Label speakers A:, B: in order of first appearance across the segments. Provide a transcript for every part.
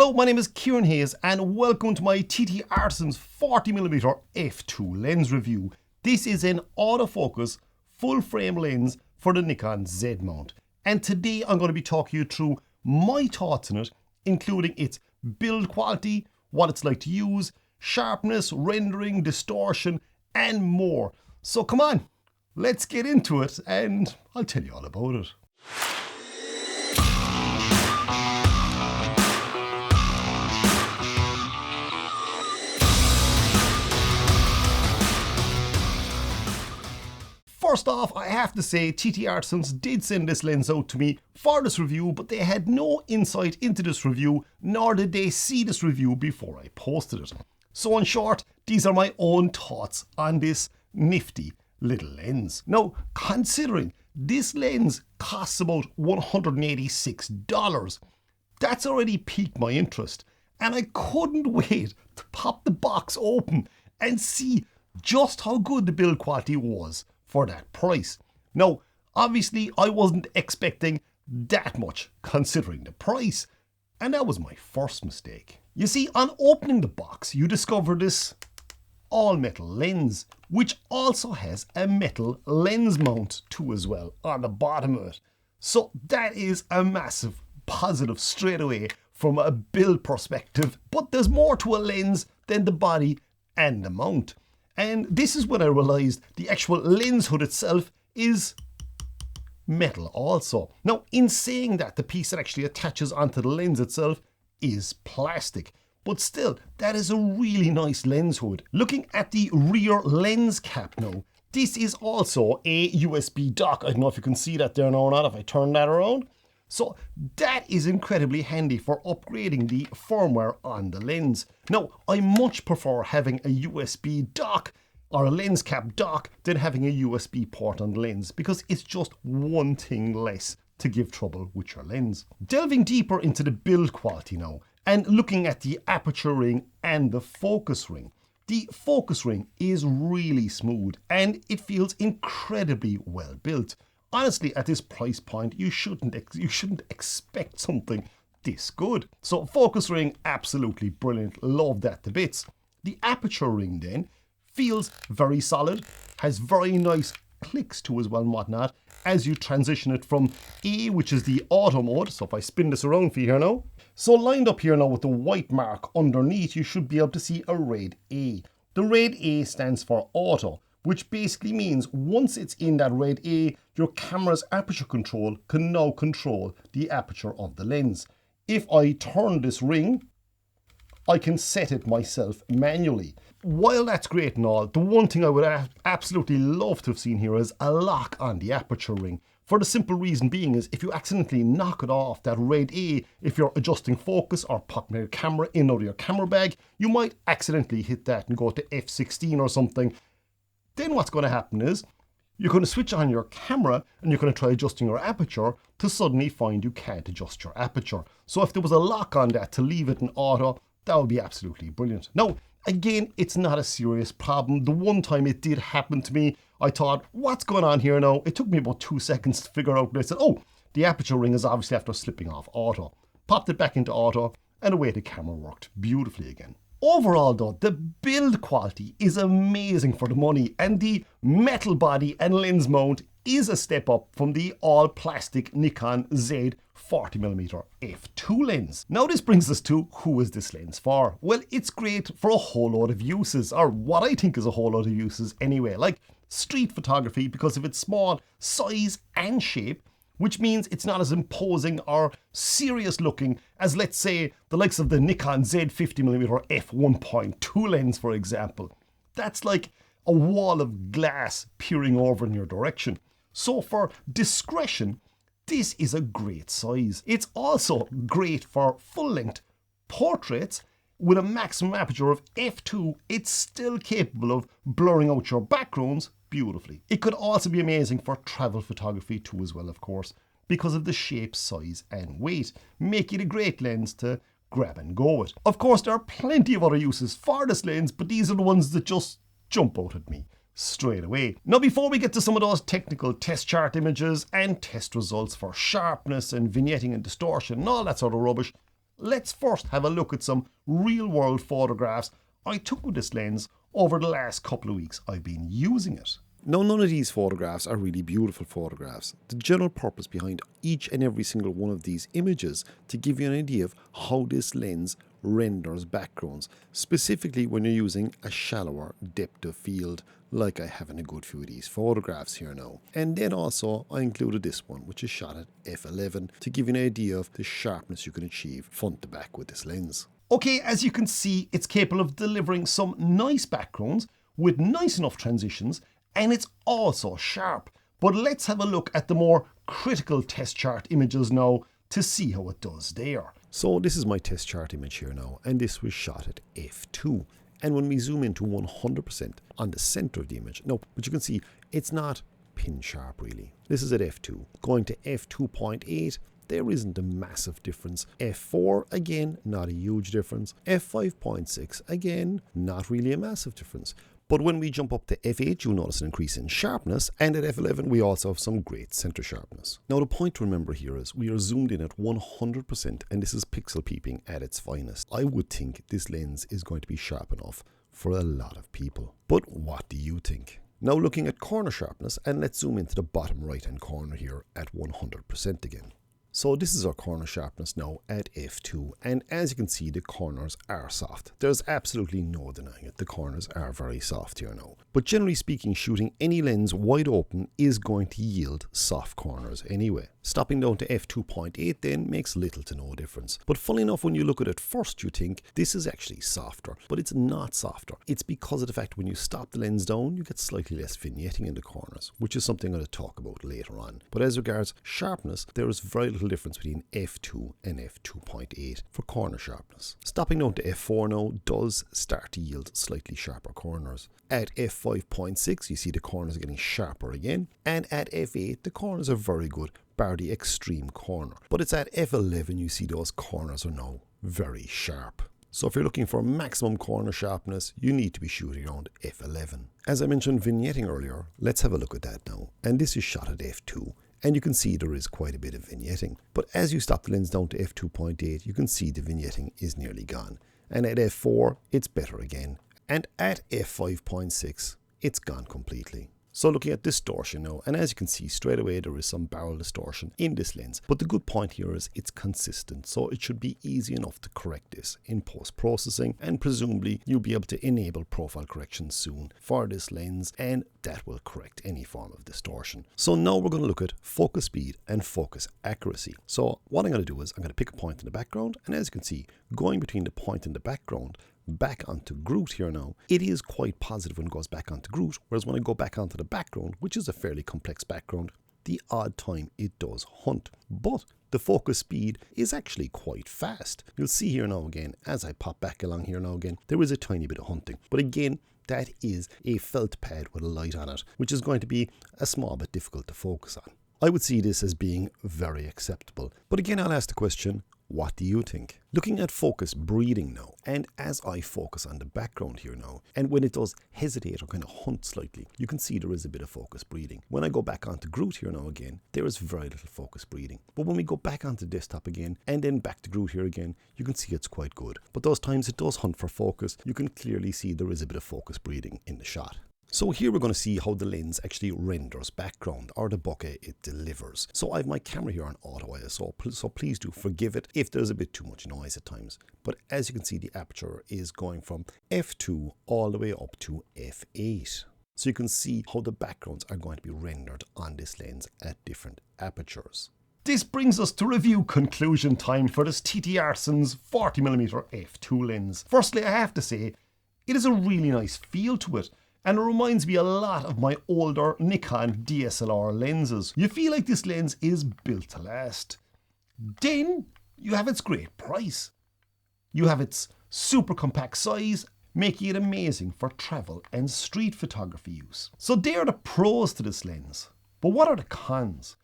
A: Hello, my name is Kieran Hayes and welcome to my TTArtisan's 40mm f2 lens review. This is an autofocus full frame lens for the Nikon Z mount. And today I'm going to be talking you through my thoughts on it, including its build quality, what it's like to use, sharpness, rendering, distortion, and more. So come on, let's get into it and I'll tell you all about it. First off, I have to say TTArtisans did send this lens out to me for this review, but they had no insight into this review, nor did they see this review before I posted it. So in short, these are my own thoughts on this nifty little lens. Now, considering this lens costs about $186, that's already piqued my interest, and I couldn't wait to pop the box open and see just how good the build quality was for that price. Now, obviously I wasn't expecting that much considering the price, and that was my first mistake. You see, on opening the box, you discover this all metal lens, which also has a metal lens mount too as well on the bottom of it. So that is a massive positive straight away from a build perspective, but there's more to a lens than the body and the mount. And this is when I realised the actual lens hood itself is metal also. Now, in saying that, the piece that actually attaches onto the lens itself is plastic. But still, that is a really nice lens hood. Looking at the rear lens cap now, this is also a USB dock. I don't know if you can see that there now or not if I turn that around. So that is incredibly handy for upgrading the firmware on the lens. Now, I much prefer having a USB dock or a lens cap dock than having a USB port on the lens, because it's just one thing less to give trouble with your lens. Delving deeper into the build quality now, and looking at the aperture ring and the focus ring. The focus ring is really smooth and it feels incredibly well built. Honestly, at this price point, you shouldn't expect something this good. So focus ring, absolutely brilliant. Love that to bits. The aperture ring then feels very solid, has very nice clicks to as well and whatnot as you transition it from A, which is the auto mode. So if I spin this around for you here now. So lined up here now with the white mark underneath, you should be able to see a red A. The red A stands for auto, which basically means once it's in that red A, your camera's aperture control can now control the aperture of the lens. If I turn this ring, I can set it myself manually. While that's great and all, the one thing I would absolutely love to have seen here is a lock on the aperture ring. For the simple reason being is if you accidentally knock it off, that red A, if you're adjusting focus or popping your camera in out of your camera bag, you might accidentally hit that and go to F16 or something. Then what's going to happen is you're going to switch on your camera and you're going to try adjusting your aperture to suddenly find you can't adjust your aperture. So if there was a lock on that to leave it in auto, that would be absolutely brilliant. Now, again, it's not a serious problem. The one time it did happen to me, I thought, what's going on here now? It took me about 2 seconds to figure out, and I said, oh, the aperture ring is obviously after slipping off auto. Popped it back into auto, and away the camera worked beautifully again. Overall though, the build quality is amazing for the money, and the metal body and lens mount is a step up from the all plastic Nikon Z 40mm f2 lens. Now this brings us to, who is this lens for? Well, it's great for a whole load of uses, or what I think is a whole load of uses anyway, like street photography because of its small size and shape, which means it's not as imposing or serious looking as, let's say, the likes of the Nikon Z 50mm f1.2 lens, for example. That's like a wall of glass peering over in your direction. So for discretion, this is a great size. It's also great for full-length portraits. With a maximum aperture of f2, it's still capable of blurring out your backgrounds beautifully. It could also be amazing for travel photography too as well, of course, because of the shape, size and weight, make it a great lens to grab and go with. Of course, there are plenty of other uses for this lens, but these are the ones that just jump out at me straight away. Now, before we get to some of those technical test chart images and test results for sharpness and vignetting and distortion and all that sort of rubbish, let's first have a look at some real world photographs I took with this lens over the last couple of weeks I've been using it. Now, none of these photographs are really beautiful photographs. The general purpose behind each and every single one of these images to give you an idea of how this lens renders backgrounds, specifically when you're using a shallower depth of field like I have in a good few of these photographs here now. And then also I included this one, which is shot at f11, to give you an idea of the sharpness you can achieve front to back with this lens. Okay, as you can see, it's capable of delivering some nice backgrounds with nice enough transitions, and it's also sharp. But let's have a look at the more critical test chart images now to see how it does there. So this is my test chart image here now, and this was shot at f2. And when we zoom into 100% on the center of the image, no, but you can see it's not pin sharp really. This is at f2. Going to f2.8, there isn't a massive difference. f4, again, not a huge difference. f5.6, again, not really a massive difference. But when we jump up to f8, you'll notice an increase in sharpness, and at f11 we also have some great center sharpness. Now the point to remember here is we are zoomed in at 100%, and this is pixel peeping at its finest. I would think this lens is going to be sharp enough for a lot of people. But what do you think? Now looking at corner sharpness, and let's zoom into the bottom right hand corner here at 100% again. So this is our corner sharpness now at f2, and as you can see, the corners are soft. There's absolutely no denying it, the corners are very soft here now. But generally speaking, shooting any lens wide open is going to yield soft corners anyway. Stopping down to f2.8 then makes little to no difference. But funny enough, when you look at it first, you think this is actually softer, but it's not softer. It's because of the fact when you stop the lens down, you get slightly less vignetting in the corners, which is something I'm going to talk about later on. But as regards sharpness, there is very little difference between f2 and f2.8 for corner sharpness. Stopping down to f4 now does start to yield slightly sharper corners. At f5.6 you see the corners are getting sharper again, and at f8 the corners are very good, bar the extreme corner. But it's at f11 you see those corners are now very sharp. So if you're looking for maximum corner sharpness, you need to be shooting around f11. As I mentioned vignetting earlier, let's have a look at that now. And this is shot at f2. And you can see there is quite a bit of vignetting. But as you stop the lens down to f2.8, you can see the vignetting is nearly gone. And at f4, it's better again. And at f5.6, it's gone completely. So looking at distortion now, and as you can see straight away there is some barrel distortion in this lens, but the good point here is it's consistent, so it should be easy enough to correct this in post-processing, and presumably you'll be able to enable profile correction soon for this lens, and that will correct any form of distortion. So now we're going to look at focus speed and focus accuracy. So what I'm going to do is I'm going to pick a point in the background, and as you can see, going between the point and the background back onto Groot here now, it is quite positive when it goes back onto Groot, whereas when I go back onto the background, which is a fairly complex background, the odd time it does hunt. But the focus speed is actually quite fast. You'll see here now again, as I pop back along here now again, there is a tiny bit of hunting. But again, that is a felt pad with a light on it, which is going to be a small bit difficult to focus on. I would see this as being very acceptable. But again, I'll ask the question, what do you think? Looking at focus breathing now, and as I focus on the background here now, and when it does hesitate or kind of hunt slightly, you can see there is a bit of focus breathing. When I go back onto Groot here now again, there is very little focus breathing. But when we go back onto desktop again, and then back to Groot here again, you can see it's quite good. But those times it does hunt for focus, you can clearly see there is a bit of focus breathing in the shot. So here we're going to see how the lens actually renders background, or the bokeh it delivers. So I have my camera here on auto ISO, so please do forgive it if there's a bit too much noise at times. But as you can see, the aperture is going from f2 all the way up to f8. So you can see how the backgrounds are going to be rendered on this lens at different apertures. This brings us to review conclusion time for this TTArtisan's 40mm f2 lens. Firstly, I have to say, it is a really nice feel to it, and it reminds me a lot of my older Nikon DSLR lenses. You feel like this lens is built to last. Then you have its great price. You have its super compact size, making it amazing for travel and street photography use. So there are the pros to this lens. But what are the cons?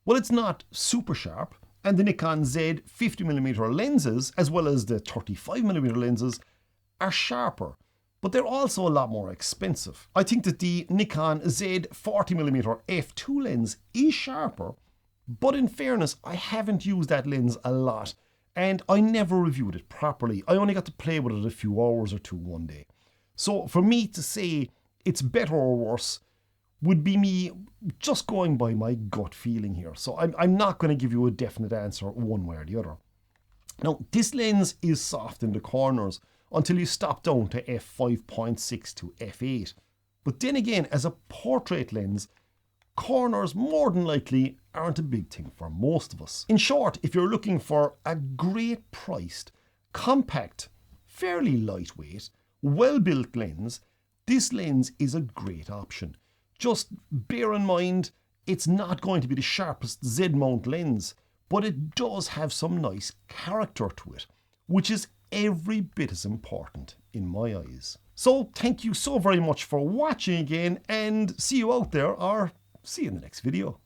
A: Well, it's not super sharp, and the Nikon Z 50mm lenses, as well as the 35mm lenses, are sharper. But they're also a lot more expensive. I think that the Nikon Z 40mm f2 lens is sharper, but in fairness, I haven't used that lens a lot, and I never reviewed it properly. I only got to play with it a few hours or two one day. So for me to say it's better or worse would be me just going by my gut feeling here. So I'm not going to give you a definite answer one way or the other. Now, this lens is soft in the corners until you stop down to f5.6 to f8. But then again, as a portrait lens, corners more than likely aren't a big thing for most of us. In short, if you're looking for a great priced, compact, fairly lightweight, well-built lens, this lens is a great option. Just bear in mind, it's not going to be the sharpest Z mount lens, but it does have some nice character to it, which is every bit as important in my eyes. So thank you so very much for watching again, and see you out there, or see you in the next video.